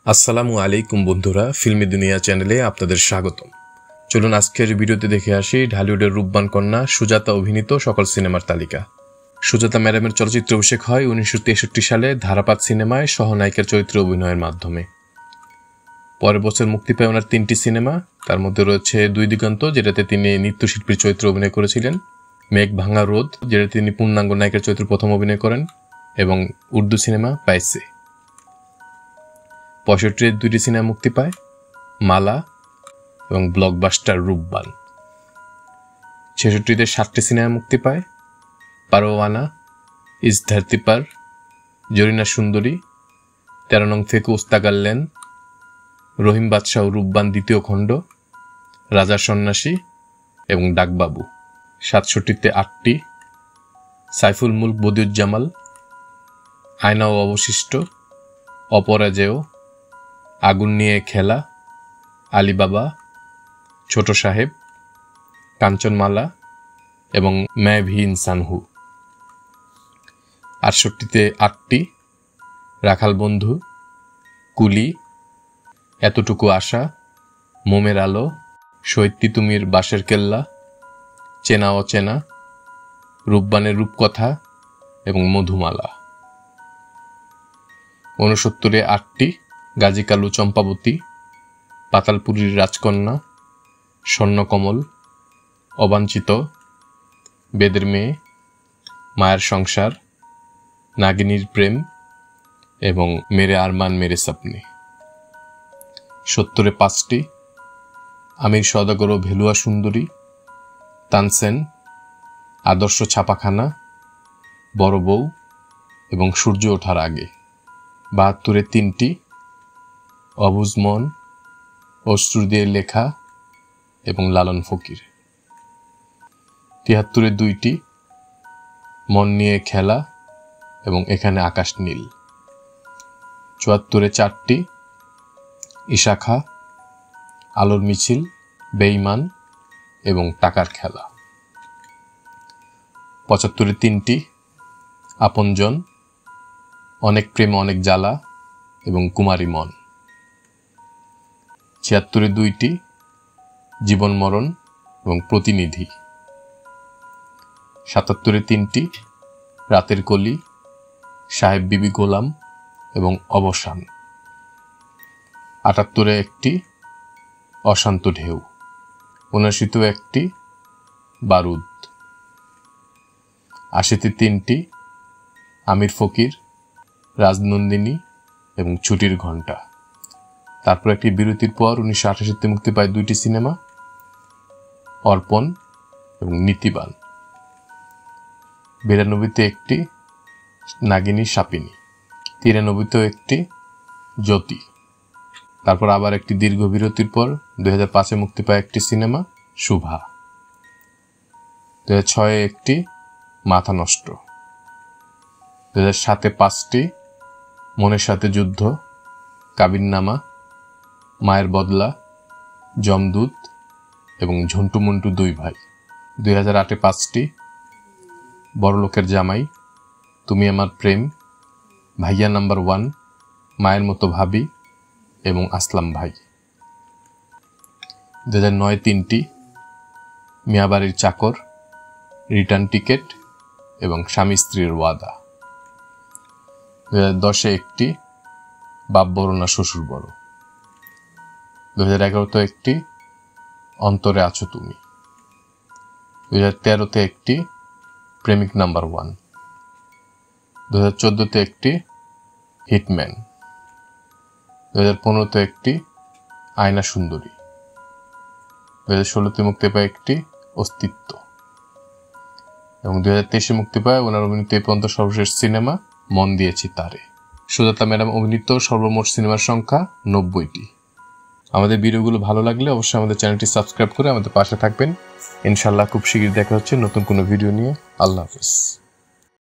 আসসালামু আলাইকুম বন্ধুরা, ফিল্মি দুনিয়া চ্যানেলে আপনাদের স্বাগতম। চলুন আজকের ভিডিওতে দেখে আসি ঢালিউডের রূপবান কন্যা সুজাতা অভিনীত সকল সিনেমার তালিকা। সুজাতা ম্যাডামের চলচ্চিত্র অভিষেক হয় 1963 সালে ধারাপাত সিনেমায় সহনায়িকার চরিত্রে অভিনয়ের মাধ্যমে। পরের বছর মুক্তি পায় ওনার 3টি সিনেমা, তার মধ্যে রয়েছে দুই দিগন্ত, যেটাতে তিনি নৃত্যশিল্পীর চরিত্রে অভিনয় করেছিলেন, মেঘ ভাঙা রোদ, যেটাতে তিনি পূর্ণাঙ্গ নায়িকার চরিত্রে প্রথম অভিনয় করেন, এবং উর্দু সিনেমা পাইসে। 65 দুইটি সিনেমা মুক্তি পায়, মালা এবং ব্লকবাস্টার রূপবান। 66 7টি সিনেমা মুক্তি পায়, পারোয়ানা, ইস ধরতি পার, জরিনা সুন্দরী, 13 নং থেকে উস্তাগাল্লেন, রহিম বাদশাহ রূপবান দ্বিতীয় খণ্ড, রাজা সন্ন্যাসী এবং ডাকবাবু। 67 8টি, সাইফুল মুলক বদিউজ্জামাল, আয়না ও অবশিষ্ট, অপরাজেয়, আগুন নিয়ে খেলা, আলিবাবা, ছোট সাহেব, কাঞ্চনমালা এবং मैं भी इंसान हूं। 68 8টি, রাখাল বন্ধু, কুলি, এতটুকু আশা, মোমের আলো, শহীদ তিতুমির বাঁশের কেল্লা, চেনা অচেনা, রূপবানের রূপকথা এবং মধুমালা। 69 8টি, গাজী কালু চম্পাবতী, পাতালপুরীর রাজকন্যা, স্বর্ণকমল, অবাঞ্ছিত, বেদের মেয়ে, মায়ের সংসার, নাগিনীর প্রেম এবং মেরে আরমান মেরে সপনে। 70 5টি, আমির সওদাগর ও ভেলুয়া সুন্দরী, তানসেন, আদর্শ ছাপাখানা, বড় বউ এবং সূর্য ওঠার আগে। 72 3টি, অবুজ মন, অশ্রু দিয়ে লেখা এবং লালন ফকির। 73 2টি, মন নিয়ে খেলা এবং এখানে আকাশ নীল। 74 4টি, ইশাখা, আলোর মিছিল, বেঈমান এবং টাকার খেলা। 75 3টি, আপনজন, অনেক প্রেম অনেক জ্বালা এবং কুমারী মন। 76 2টি, জীবন মরণ এবং প্রতিনিধি। 77 3টি, রাতের কলি, সাহেব বিবি গোলাম এবং অবসান। 78 1টি, অশান্ত ঢেউ। 79 1টি, বারুদ। 80 3টি, আমির ফকির, রাজনন্দিনী এবং ছুটির ঘণ্টা। তারপর একটি বিরতির পর 1988 মুক্তি পায় 2টি সিনেমা, অর্পণ এবং নীতিবান। 92 1টি, নাগিনী সাপিনী। 93 1টি, জ্যোতি। তারপর আবার একটি দীর্ঘ বিরতির পর 2005 মুক্তি পায় একটি সিনেমা, শুভা। 2006 একটি, মাথা নষ্ট। 2007 5টি, মনের সাথে যুদ্ধ, কাবিননামা, মায়ের বদলা, যমদূত এবং ঝন্টু মন্টু দুই ভাই। 2008 5টি, বড়লোকের জামাই, তুমি আমার প্রেম, ভাইয়া নাম্বার 1, মায়ের মতো ভাবি এবং আসলাম ভাই। 2009 3টি, মিয়াবাড়ির চাকর, রিটার্ন টিকেট এবং স্বামী স্ত্রীর ওয়াদা। 2010 একটি, বাপ বড় না শ্বশুর বড়। 2011 একটি, অন্তরে আছো তুমি। 2013 একটি, প্রেমিক নাম্বার 1। 2014 একটি, হিটম্যান। 2015 একটি, আয়না সুন্দরী। 2016 মুক্তি পায় একটি, অস্তিত্ব। এবং 2023 মুক্তি পায় ওনার অভিনীত এই পর্যন্ত সর্বশেষ সিনেমা, মন দিয়েছি তারে। সুজাতা ম্যাডাম অভিনীত সর্বমোট সিনেমার সংখ্যা 90টি। আমাদের ভিডিওগুলো ভালো লাগলে অবশ্যই আমাদের চ্যানেলটি সাবস্ক্রাইব করে আমাদের পাশে থাকবেন। ইনশাআল্লাহ খুব শীঘ্রই দেখা হচ্ছে নতুন কোনো ভিডিও নিয়ে। আল্লাহ হাফেজ।